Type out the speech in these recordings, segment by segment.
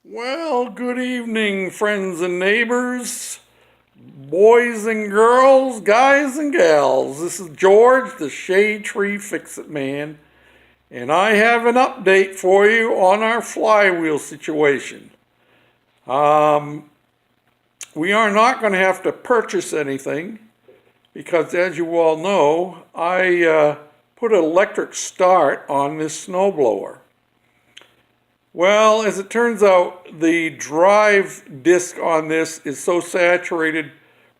Well, good evening, friends and neighbors, boys and girls, guys and gals. This is George, the Shade Tree Fix-It Man, and I have an update for you on our flywheel situation. Um, we are not going to have to purchase anything because, as you all know, I put an electric start on this snowblower. Well, as it turns out, the drive disc on this is so saturated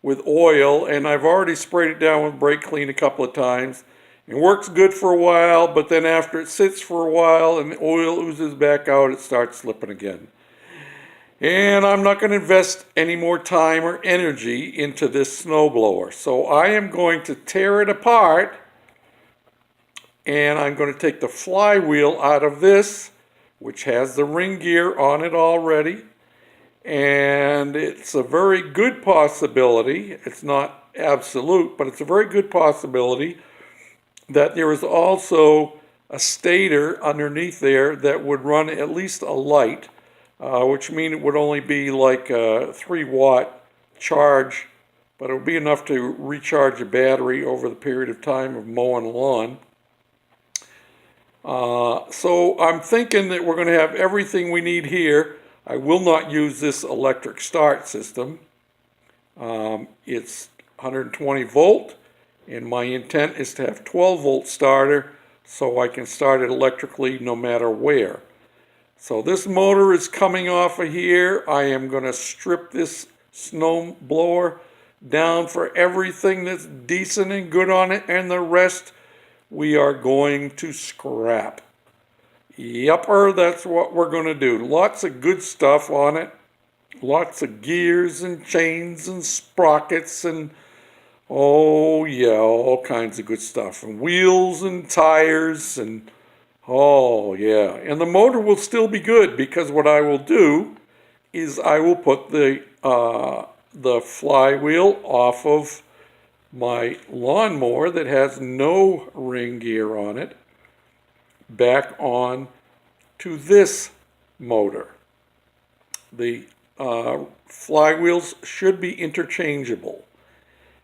with oil, and I've already sprayed it down with brake clean a couple of times. It works good for a while, but then after it sits for a while and the oil oozes back out, it starts slipping again. And I'm not going to invest any more time or energy into this snowblower. So I am going to tear it apart, and I'm going to take the flywheel out of this, which has the ring gear on it already. And it's a very good possibility, it's not absolute, but it's a very good possibility that there is also a stator underneath there that would run at least a light, which means it would only be like a 3-watt charge, but it would be enough to recharge a battery over the period of time of mowing a lawn. So I'm thinking that we're going to have everything we need here. I will not use this electric start system. It's 120 volt, and my intent is to have 12 volt starter so I can start it electrically no matter where. So this motor is coming off of here. I am going to strip this snow blower down for everything that's decent and good on it, and the rest we are going to scrap. Yupper, that's what we're going to do. Lots of good stuff on it. Lots of gears and chains and sprockets and, oh yeah, all kinds of good stuff. And wheels and tires and, oh yeah. And the motor will still be good because what I will do is I will put the flywheel off of my lawnmower that has no ring gear on it back on to this motor. The flywheels should be interchangeable.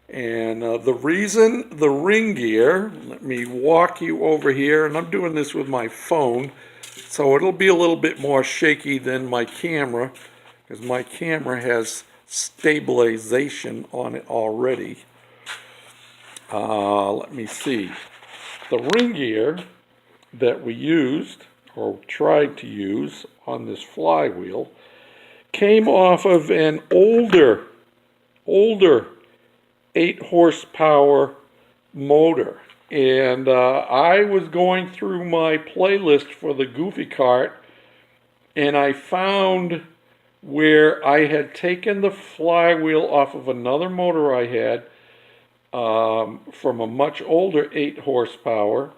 And the reason the ring gear, let me walk you over here, and I'm doing this with my phone, so it'll be a little bit more shaky than my camera, because my camera has stabilization on it already. Let me see. The ring gear that we used, or tried to use, on this flywheel came off of an older 8 horsepower motor. And I was going through my playlist for the Goofy Cart, and I found where I had taken the flywheel off of another motor I had from a much older 8 horsepower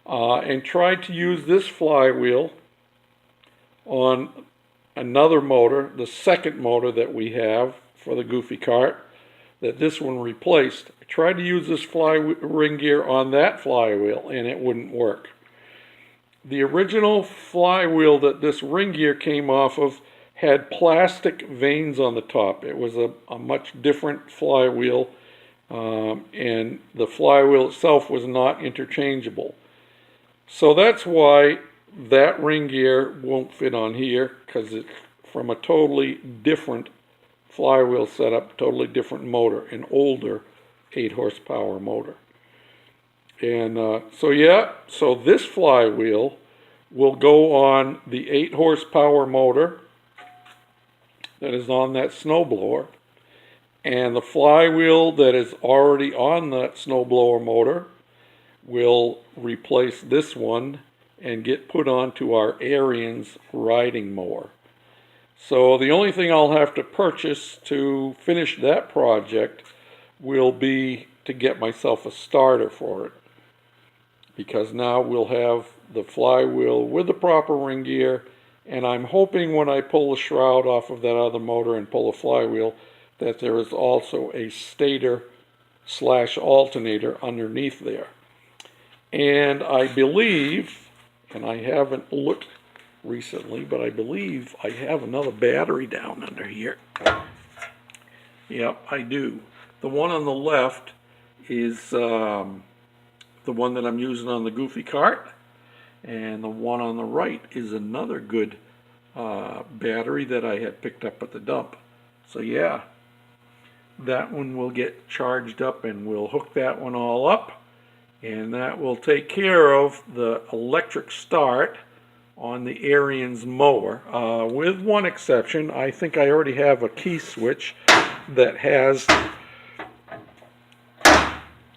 and tried to use this flywheel on another motor, the second motor that we have for the Goofy Cart that this one replaced. I tried to use this ring gear on that flywheel and it wouldn't work. The original flywheel that this ring gear came off of had plastic vanes on the top. It was a much different flywheel, and the flywheel itself was not interchangeable. So that's why that ring gear won't fit on here, because it's from a totally different flywheel setup, totally different motor, an older 8 horsepower motor. And so this flywheel will go on the 8 horsepower motor that is on that snowblower, and the flywheel that is already on that snowblower motor will replace this one and get put onto our Ariens riding mower. So the only thing I'll have to purchase to finish that project will be to get myself a starter for it, because now we'll have the flywheel with the proper ring gear, and I'm hoping when I pull the shroud off of that other motor and pull the flywheel that there is also a stator / alternator underneath there. And I believe, and I haven't looked recently, but I believe I have another battery down under here. Yep, I do. The one on the left is the one that I'm using on the Goofy cart, and the one on the right is another good battery that I had picked up at the dump. So yeah, that one will get charged up, and we'll hook that one all up, and that will take care of the electric start on the Ariens mower, with one exception. I think I already have a key switch that has,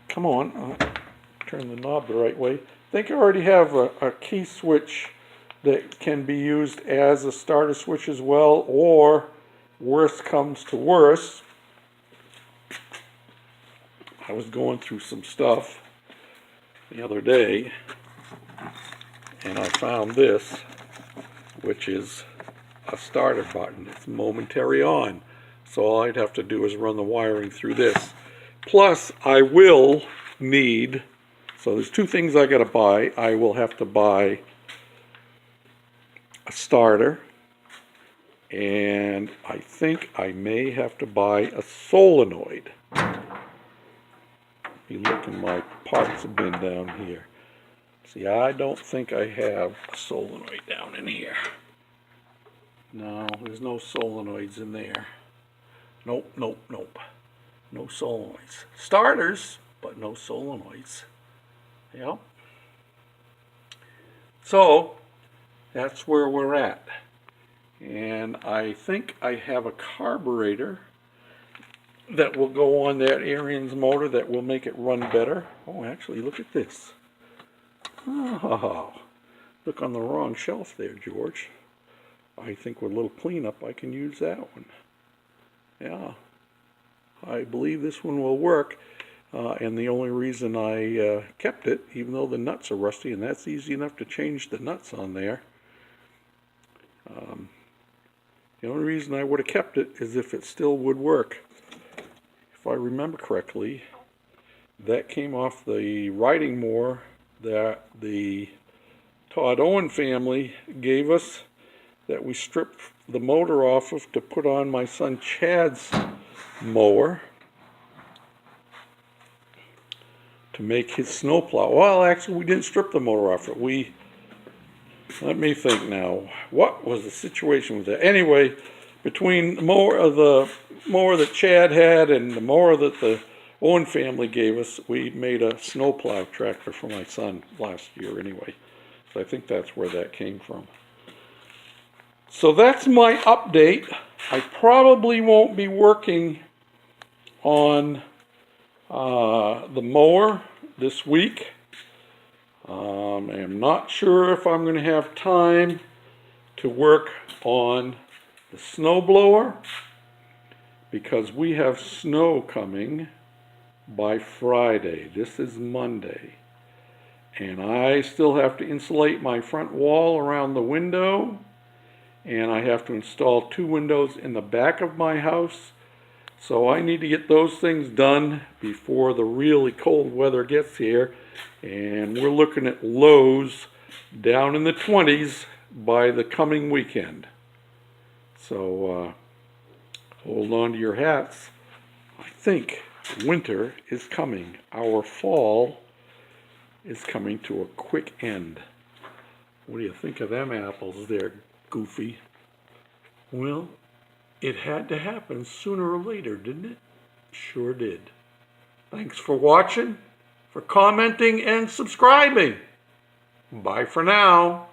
come on, turn the knob the right way. I think I already have a key switch that can be used as a starter switch as well, or worst comes to worst, I was going through some stuff the other day and I found this, which is a starter button. It's momentary on, so all I'd have to do is run the wiring through this. Plus I will need, so there's two things I gotta buy. I will have to buy a starter, and I think I may have to buy a solenoid. You look in my parts bin down here. See, I don't think I have a solenoid down in here. No, there's no solenoids in there. Nope, nope, nope. No solenoids. Starters, but no solenoids. Yep. So, that's where we're at. And I think I have a carburetor that will go on that Ariens motor that will make it run better. Oh, actually, look at this. Oh, look on the wrong shelf there, George. I think with a little cleanup, I can use that one. Yeah, I believe this one will work. And the only reason I kept it, even though the nuts are rusty, and that's easy enough to change the nuts on there. The only reason I would have kept it is if it still would work. If I remember correctly, that came off the riding mower that the Todd Owen family gave us, that we stripped the motor off of to put on my son Chad's mower to make his snowplow. Well, actually, we didn't strip the motor off it. Let me think now. What was the situation with that? Anyway, between the mower that Chad had and the mower that the Owen family gave us, we made a snowplow tractor for my son last year anyway. So I think that's where that came from. So that's my update. I probably won't be working on the mower this week. I'm not sure if I'm going to have time to work on the snowblower, because we have snow coming by Friday. This is Monday. And I still have to insulate my front wall around the window, and I have to install 2 windows in the back of my house. So I need to get those things done before the really cold weather gets here. And we're looking at lows down in the 20s by the coming weekend. So hold on to your hats. I think winter is coming. Our fall is coming to a quick end. What do you think of them apples there, Goofy? Well, it had to happen sooner or later, didn't it? Sure did. Thanks for watching, for commenting, and subscribing. Bye for now.